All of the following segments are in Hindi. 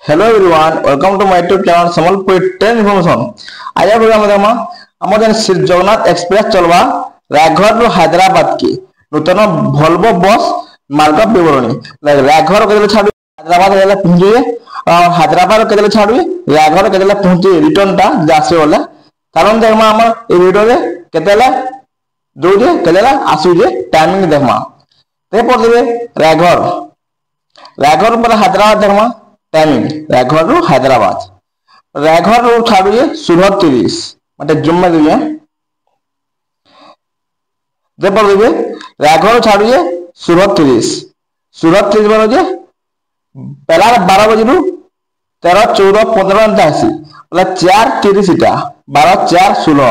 Hello everyone welcome to my YouTube channel Sambalpur train information. आज प्रोग्राम आम श्री जगन्नाथ एक्सप्रेस चलवा रायगढ़ रु हैदराबाद की नूतन भोल्वो बस मार्ग विवरणी रायगढ़ के छाड़ हैदराबाद के पहुंचे हैदराबाद के छाड़ रायगढ़ के पहुंचे रिटर्न टा जासे बोले कारण देखमा आम ए वीडियो रे केतेला दोजे केतेला आसुजे टाइमिंग देखमा ते पड़े रायगढ़ रायगढ़ पर हैदराबाद देखमा टाइमिंग रायगढ़ रु हैदराबाद रु छाड़ुए 16:30 मतलब जूम में दिए देखो देखिए रायगढ़ छाड़ुए 16:30 बोलो जे पहला 12 बजे रु 13 14 15 80 मतलब 4:30 इटा 12 4 16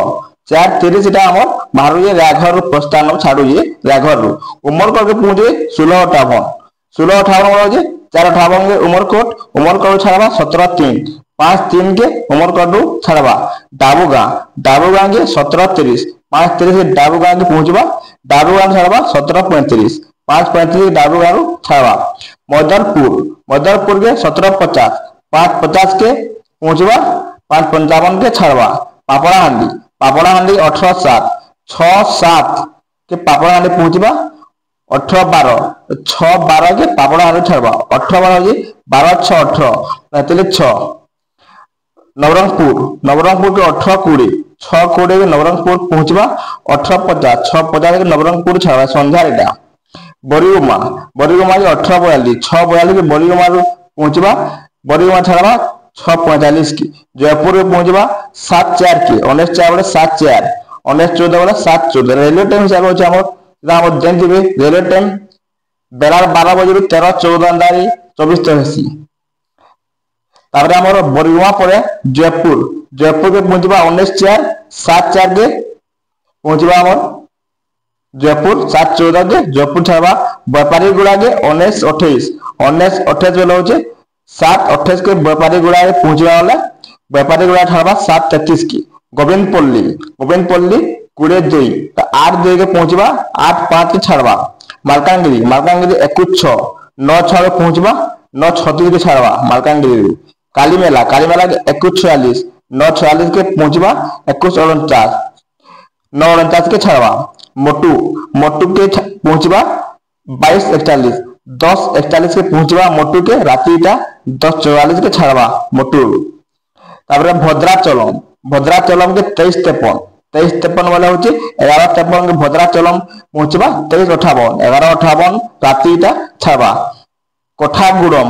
4:30 इटा हमर बाहर रायगढ़ रु प्रस्थान छाड़ुए रायगढ़ रु उमर करके पहुंचे 16:58 बोलो जे 4:58 के उमरकोट छाड़वा 17:03 5:03 के उमरकोट छाड़वा डाबूगां के 17:30 5:30 के डाबूगां के पहुंचवा डाबूगां छाड़वा 17:35 5:35 के डाबूगां छाड़वा मदरपुर के 17:50 5:50 के पहुंचवा 5:55 के छाड़वा पापड़ाहांडी 18:07 6:07 के पापड़ाहांडी पहुंचवा 18:12 6:12 के पापड़ाहांडी छाड़वा 18:12 के 12:06 18 6 नवरंगपुर के 18:20 6:20 के नवरंगपुर पहुंचवा 18:50 6:50 के नवरंगपुर छाड़वा संध्यारेटा बरीगुमा के 18:42 6:42 के बरीगुमा पहुंचवा बरीगुमा छाड़वा 6:45 की जयपुर में पहुंचवा 7:04 के 19:04 7:04 19:14 7:14 रेलवे टाइम हिसाब से रेलवे टाइम बेला 12 बजे 13 14 24 83 बरीगुमा पर जयपुर के पहुंचवा 19:04 7:04 के पहुंचवा जयपुर 7:14 के जयपुर छाड़वा व्यापारी गुड़ा के 19:28 बेला हो 7:28 के व्यापारी गुड़ा के पहुंचवा वाला व्यापारी गुड़ा छाड़वा 7:33 की गोविंदपल्ली 22 8:2 के पहुंचवा 8:5 के छाड़वा मालकानगिरी 21:06 9:06 के पहुंचवा 9:36 के छाड़वा मालकानगिरी कालीमेला के 21:46 9:46 के पहुंचवा 21:49 9:49 के छाड़वा मोटू के पहुंचवा 22:41 10:41 के पहुंचवा मोटू के राति 10:44 के छाड़वा मोटू भद्राचलम के 23:53 वाला होची 11:53 के भद्राचलम पहुंचवा 23:58 11:58 राति छाड़वा कोठागुड़म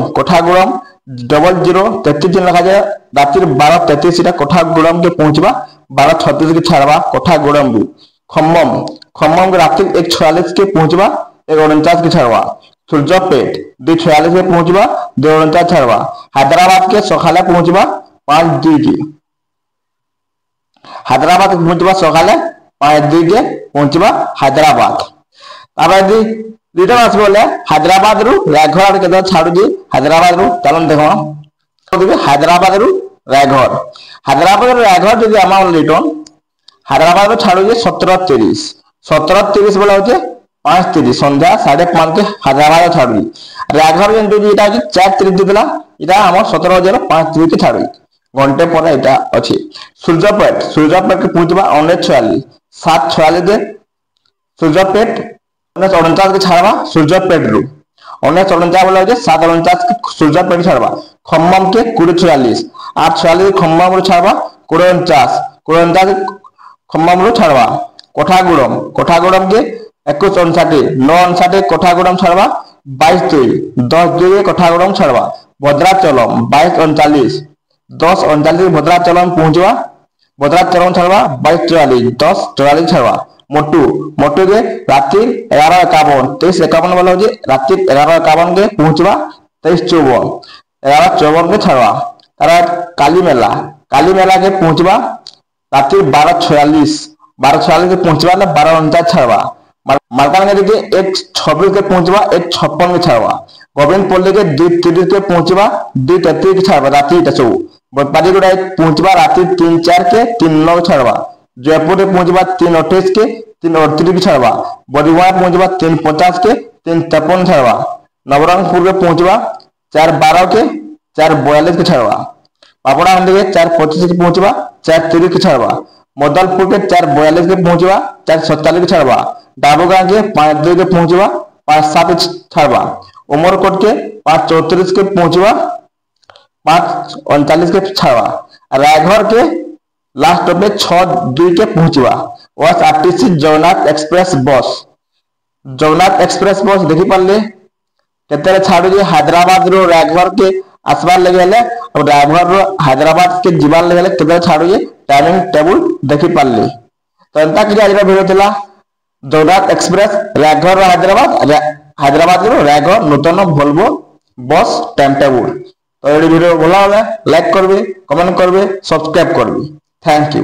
0033 लिखा जाए राति 12:33 कोठागुड़म के पहुंचवा 12:36 के छाड़वा कोठागुड़म खम्मम के राति 1:46 के पहुंचवा 1:49 के छाड़वा सूर्यापेट 2:46 के पहुंचवा 2:49 छाड़वा हैदराबाद के सखाले पहुंचवा 5:02 की हैदराबाद के पहुंचवा सकाले 5:02 के पहुंचवा हैदराबाद रिटर्न आस बोले हैदराबाद रु रायगढ़ के छाड़ू हैदराबाद रु चलन देखो हैदराबाद रु रायगढ़ जो आम रिटर्न हैदराबाद रु छाड़ू 17:30 बोला हो 5:30 संध्या 5:30 के हैदराबाद छाड़ू रायगढ़ जो 4:30 देला इटा हम 17:05 के छाड़ू घंटे पर इटा अच्छी सूर्यापेट के पहुंचवा 19:46 7:46 के सूर्यापेट 19:49 के छाड़वा सूर्यापेट रु 19:49 बोला 7:49 के सूर्यापेट छाड़वा खम्मम के 20:46 8:46 के खम्मम छाड़वा 20:49 खम्मम छाड़वा कोठागुड़म के 21:59 9:59 कोठागुड़म छाड़वा 22:02 10:02 के कोठागुड़म छाड़वा भद्राचलम 22:39 10:39 के भद्राचलम पहुंचवा भद्राचलम छाड़वा 22:44 10:44 छाड़वा मोटू के राति 11:51 23:51 वाला हो राति 11:51 के पहुंचवा 23:54 11:54 के छाड़वा कालीमेला के पहुंचवा राति 12:46 के पहुंचवा 12:49 छाड़वा मालकानगिरी के 1:26 के पहुंचवा 1:56 के छाड़वा गोविंदपल्ली के 2:30 के पहुंचवा 2:33 के छाड़वा राति 2 व्यापारी गुड़ा पहुंचवा राति 3:04 के 3:09 छाड़वा जयपुर में पहुंचवा 3:28 के 3:38 के छाड़वा बरीगुमा पहुंचवा 3:50 के 3:53 छाड़वा नवरंगपुर के पहुंचवा 4:12 के 4:42 के छाड़वा। पापड़ा हांडी के 4:25 के पहुंचवा 4:30 के छाड़वा। मदलपुर के 4:42 के पहुंचवा 4:47 के छाड़वा। डाबूगां के 5:02 के पहुंचवा 5:07 के छाड़वा। उमरकोट के 5:34 के पहुंचवा 5:39 के छाड़वा। रायघर के लास्ट में 6:02 के पहुंचवा। बस आरटीसी जगन्नाथ एक्सप्रेस देखी पारे केते छाड़ू हैदराबाद रो रायघर के आसबार लगे और रायघर रो हैदराबाद के जीवार लगे केते छाड़ू टाइमिंग टेबल देखी पारे। तो एंता कि आज वीडियो थिला जगन्नाथ एक्सप्रेस रायघर हैदराबाद रो रायघर नूतन वोल्वो बस टाइम टेबल। तो ये वीडियो भला लाइक करबे, कमेंट करबे, सब्सक्राइब करबे। Thank you.